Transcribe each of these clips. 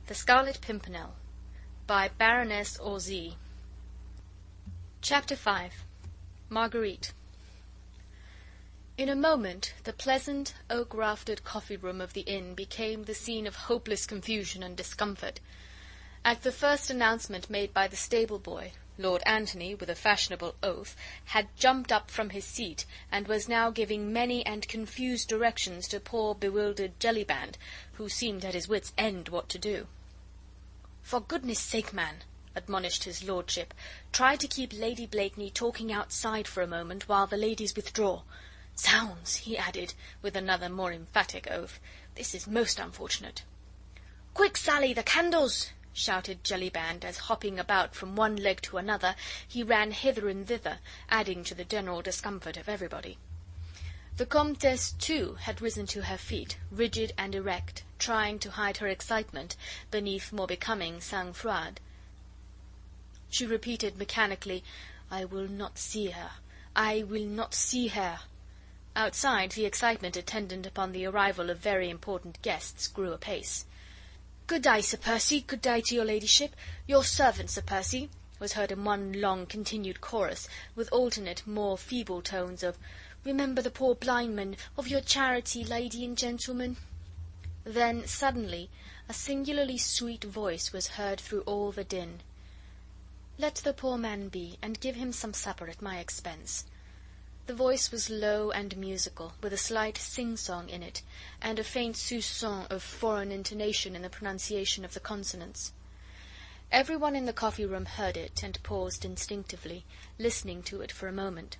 The Scarlet Pimpernel by Baroness Orsay. Chapter 5. Marguerite. In a moment the pleasant, oak-raftered coffee-room of the inn became the scene of hopeless confusion and discomfort. At the first announcement made by the stable-boy, Lord Antony, with a fashionable oath, had jumped up from his seat, and was now giving many and confused directions to poor bewildered Jellyband, who seemed at his wits' end what to do. "For goodness' sake, man," admonished his lordship, "try to keep Lady Blakeney talking outside for a moment while the ladies withdraw. Zounds!" he added, with another more emphatic oath, "this is most unfortunate." "Quick, Sally, the candles!" shouted Jellyband, as, hopping about from one leg to another, he ran hither and thither, adding to the general discomfort of everybody. The Comtesse, too, had risen to her feet, rigid and erect, trying to hide her excitement beneath more becoming sang-froid. She repeated mechanically, "I will not see her. I will not see her." Outside, the excitement attendant upon the arrival of very important guests grew apace. "Good day, Sir Percy, good day to your ladyship. Your servant, Sir Percy," was heard in one long continued chorus, with alternate, more feeble tones of "Remember the poor blind man, of your charity, lady and gentleman." Then, suddenly, a singularly sweet voice was heard through all the din. "Let the poor man be, and give him some supper at my expense." The voice was low and musical, with a slight sing-song in it, and a faint soupçon of foreign intonation in the pronunciation of the consonants. Everyone in the coffee-room heard it, and paused instinctively, listening to it for a moment.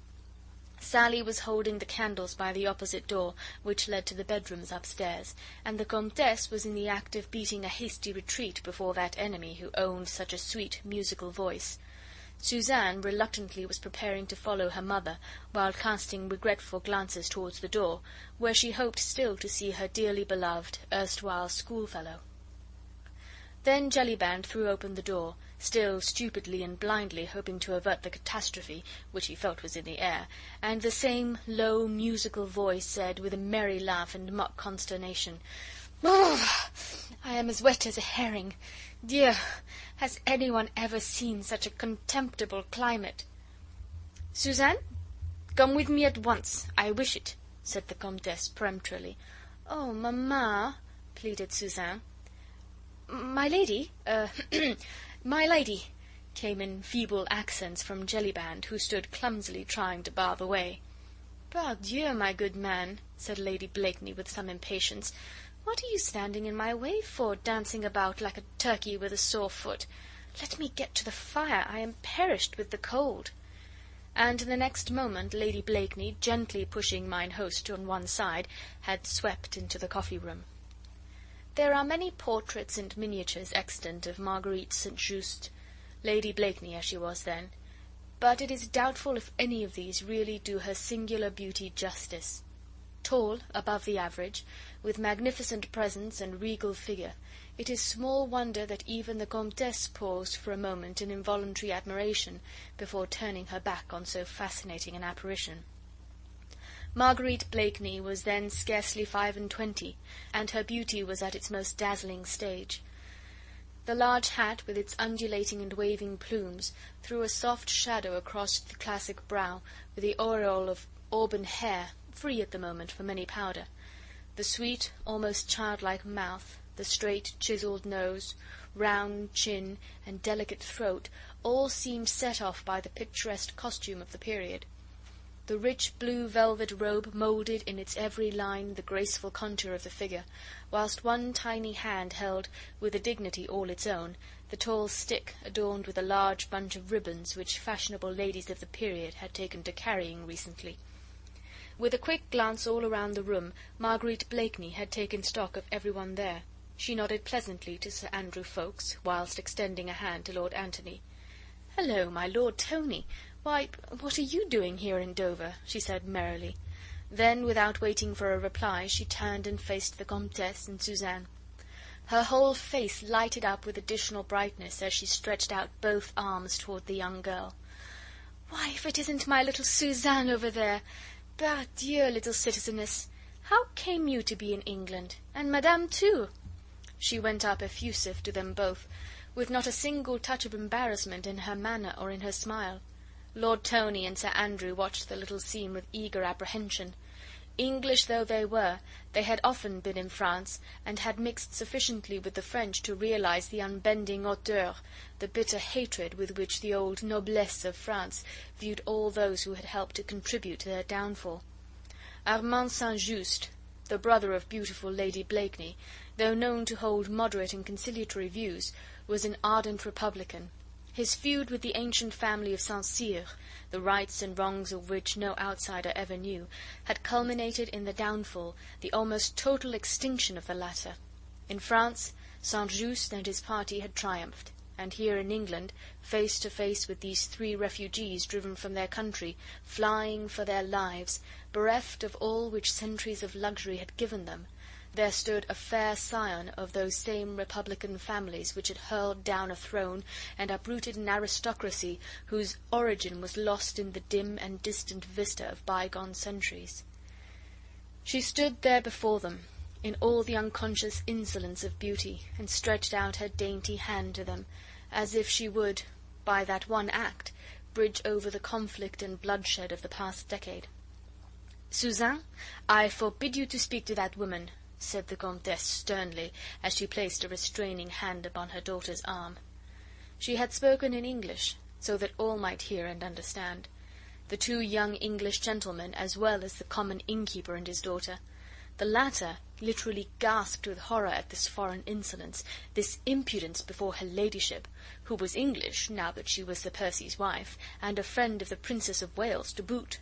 Sally was holding the candles by the opposite door, which led to the bedrooms upstairs, and the Comtesse was in the act of beating a hasty retreat before that enemy who owned such a sweet musical voice. Suzanne reluctantly was preparing to follow her mother, while casting regretful glances towards the door, where she hoped still to see her dearly beloved erstwhile schoolfellow. Then Jellyband threw open the door, still stupidly and blindly hoping to avert the catastrophe, which he felt was in the air, and the same low musical voice said, with a merry laugh and mock consternation, "I am as wet as a herring. Dear, has anyone ever seen such a contemptible climate?" "Suzanne, come with me at once, I wish it," said the Comtesse peremptorily. "Oh, mamma," pleaded Suzanne. "My lady, my lady," came in feeble accents from Jellyband, who stood clumsily trying to bar the way. "Pardieu, my good man," said Lady Blakeney with some impatience, "what are you standing in my way for, dancing about like a turkey with a sore foot? Let me get to the fire, I am perished with the cold." And in the next moment Lady Blakeney, gently pushing mine host on one side, had swept into the coffee-room. There are many portraits and miniatures extant of Marguerite St. Just, Lady Blakeney as she was then, but it is doubtful if any of these really do her singular beauty justice. Tall, above the average, with magnificent presence and regal figure, it is small wonder that even the Comtesse paused for a moment in involuntary admiration before turning her back on so fascinating an apparition. Marguerite Blakeney was then scarcely 25, and her beauty was at its most dazzling stage. The large hat, with its undulating and waving plumes, threw a soft shadow across the classic brow, with the aureole of auburn hair, free at the moment from any powder. The sweet, almost childlike mouth, the straight, chiselled nose, round chin, and delicate throat, all seemed set off by the picturesque costume of the period. The rich blue velvet robe moulded in its every line the graceful contour of the figure, whilst one tiny hand held, with a dignity all its own, the tall stick adorned with a large bunch of ribbons which fashionable ladies of the period had taken to carrying recently. With a quick glance all around the room, Marguerite Blakeney had taken stock of everyone there. She nodded pleasantly to Sir Andrew Ffoulkes, whilst extending a hand to Lord Antony. "Hello, my Lord Tony! Why, what are you doing here in Dover?" she said merrily. Then, without waiting for a reply, she turned and faced the Comtesse and Suzanne. Her whole face lighted up with additional brightness as she stretched out both arms toward the young girl. "Why, if it isn't my little Suzanne over there! Pardieu, little citizeness! How came you to be in England? And Madame, too?" She went up effusive to them both, with not a single touch of embarrassment in her manner or in her smile. Lord Tony and Sir Andrew watched the little scene with eager apprehension. English though they were, they had often been in France, and had mixed sufficiently with the French to realize the unbending hauteur, the bitter hatred with which the old noblesse of France viewed all those who had helped to contribute to their downfall. Armand St. Just, the brother of beautiful Lady Blakeney, though known to hold moderate and conciliatory views, was an ardent republican. His feud with the ancient family of St. Cyr, the rights and wrongs of which no outsider ever knew, had culminated in the downfall, the almost total extinction of the latter. In France, St. Just and his party had triumphed, and here in England, face to face with these three refugees driven from their country, flying for their lives, bereft of all which centuries of luxury had given them, there stood a fair scion of those same republican families which had hurled down a throne and uprooted an aristocracy whose origin was lost in the dim and distant vista of bygone centuries. She stood there before them, in all the unconscious insolence of beauty, and stretched out her dainty hand to them, as if she would, by that one act, bridge over the conflict and bloodshed of the past decade. "Suzanne, I forbid you to speak to that woman," said the Comtesse sternly, as she placed a restraining hand upon her daughter's arm. She had spoken in English, so that all might hear and understand. The two young English gentlemen, as well as the common innkeeper and his daughter. The latter literally gasped with horror at this foreign insolence, this impudence before her ladyship, who was English, now that she was Sir Percy's wife, and a friend of the Princess of Wales to boot.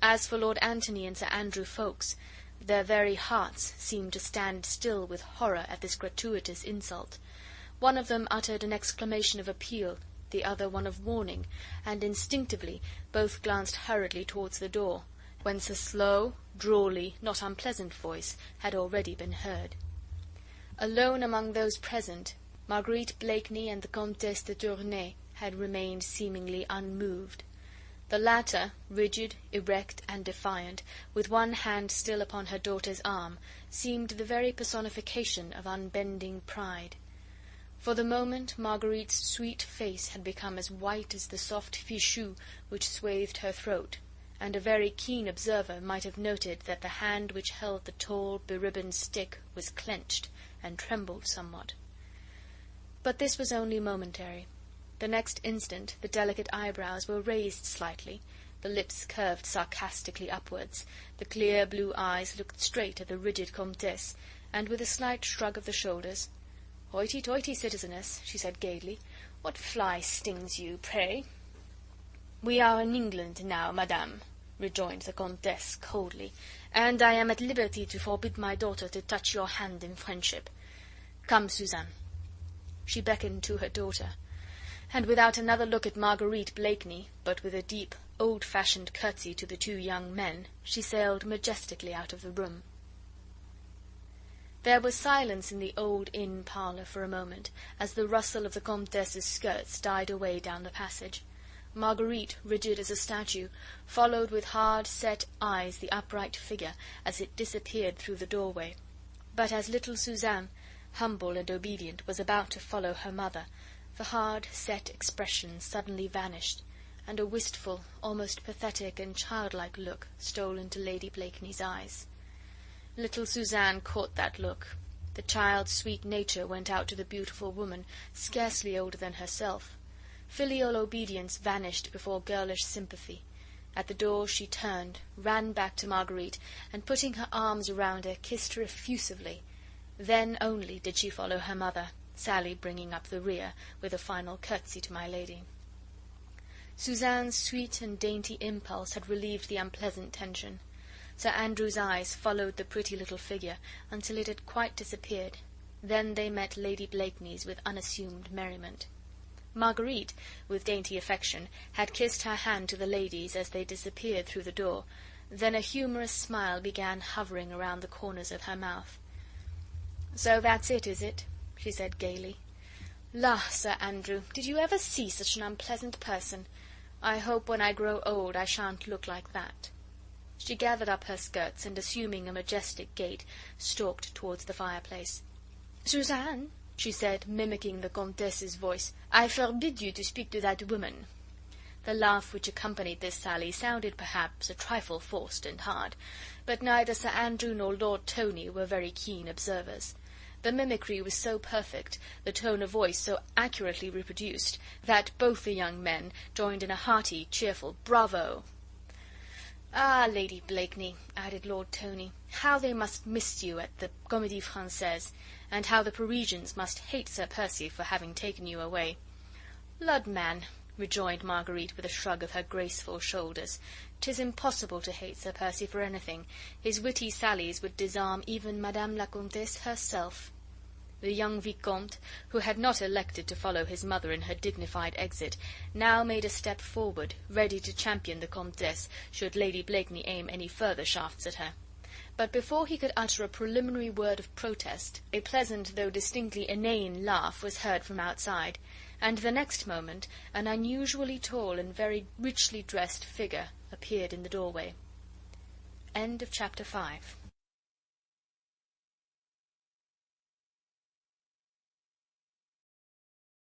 As for Lord Anthony and Sir Andrew Ffoulkes, their very hearts seemed to stand still with horror at this gratuitous insult. One of them uttered an exclamation of appeal, the other one of warning, and instinctively both glanced hurriedly towards the door, whence a slow, drawly, not unpleasant voice had already been heard. Alone among those present, Marguerite Blakeney and the Comtesse de Tournay had remained seemingly unmoved. The latter, rigid, erect, and defiant, with one hand still upon her daughter's arm, seemed the very personification of unbending pride. For the moment Marguerite's sweet face had become as white as the soft fichu which swathed her throat, and a very keen observer might have noted that the hand which held the tall, beribboned stick was clenched, and trembled somewhat. But this was only momentary. The next instant the delicate eyebrows were raised slightly, the lips curved sarcastically upwards, the clear blue eyes looked straight at the rigid Comtesse, and with a slight shrug of the shoulders, "Hoity-toity, citizeness," she said gaily, "what fly stings you, pray?" "We are in England now, madame," rejoined the Comtesse coldly, "and I am at liberty to forbid my daughter to touch your hand in friendship. Come, Suzanne." She beckoned to her daughter, and without another look at Marguerite Blakeney, but with a deep, old-fashioned curtsy to the two young men, she sailed majestically out of the room. There was silence in the old inn parlour for a moment, as the rustle of the Comtesse's skirts died away down the passage. Marguerite, rigid as a statue, followed with hard-set eyes the upright figure as it disappeared through the doorway. But as little Suzanne, humble and obedient, was about to follow her mother, the hard-set expression suddenly vanished, and a wistful, almost pathetic and childlike look stole into Lady Blakeney's eyes. Little Suzanne caught that look. The child's sweet nature went out to the beautiful woman, scarcely older than herself. Filial obedience vanished before girlish sympathy. At the door she turned, ran back to Marguerite, and putting her arms around her, kissed her effusively. Then only did she follow her mother, Sally bringing up the rear, with a final curtsy to my lady. Suzanne's sweet and dainty impulse had relieved the unpleasant tension. Sir Andrew's eyes followed the pretty little figure until it had quite disappeared. Then they met Lady Blakeney's with unassumed merriment. Marguerite, with dainty affection, had kissed her hand to the ladies as they disappeared through the door, then a humorous smile began hovering around the corners of her mouth. "So that's it, is it?" she said gaily. "La, Sir Andrew, did you ever see such an unpleasant person? I hope when I grow old I shan't look like that." She gathered up her skirts, and assuming a majestic gait, stalked towards the fireplace. "Suzanne," she said, mimicking the Comtesse's voice, "I forbid you to speak to that woman." The laugh which accompanied this sally sounded perhaps a trifle forced and hard, but neither Sir Andrew nor Lord Tony were very keen observers. The mimicry was so perfect, the tone of voice so accurately reproduced, that both the young men joined in a hearty, cheerful "Bravo!" "Ah, Lady Blakeney," added Lord Tony, "how they must miss you at the Comedie Francaise, and how the Parisians must hate Sir Percy for having taken you away." "Lud, man," rejoined Marguerite, with a shrug of her graceful shoulders, "'tis impossible to hate Sir Percy for anything. His witty sallies would disarm even Madame la Comtesse herself." The young Vicomte, who had not elected to follow his mother in her dignified exit, now made a step forward, ready to champion the Comtesse, should Lady Blakeney aim any further shafts at her. But before he could utter a preliminary word of protest, a pleasant though distinctly inane laugh was heard from outside, and the next moment an unusually tall and very richly dressed figure appeared in the doorway. Chapter 6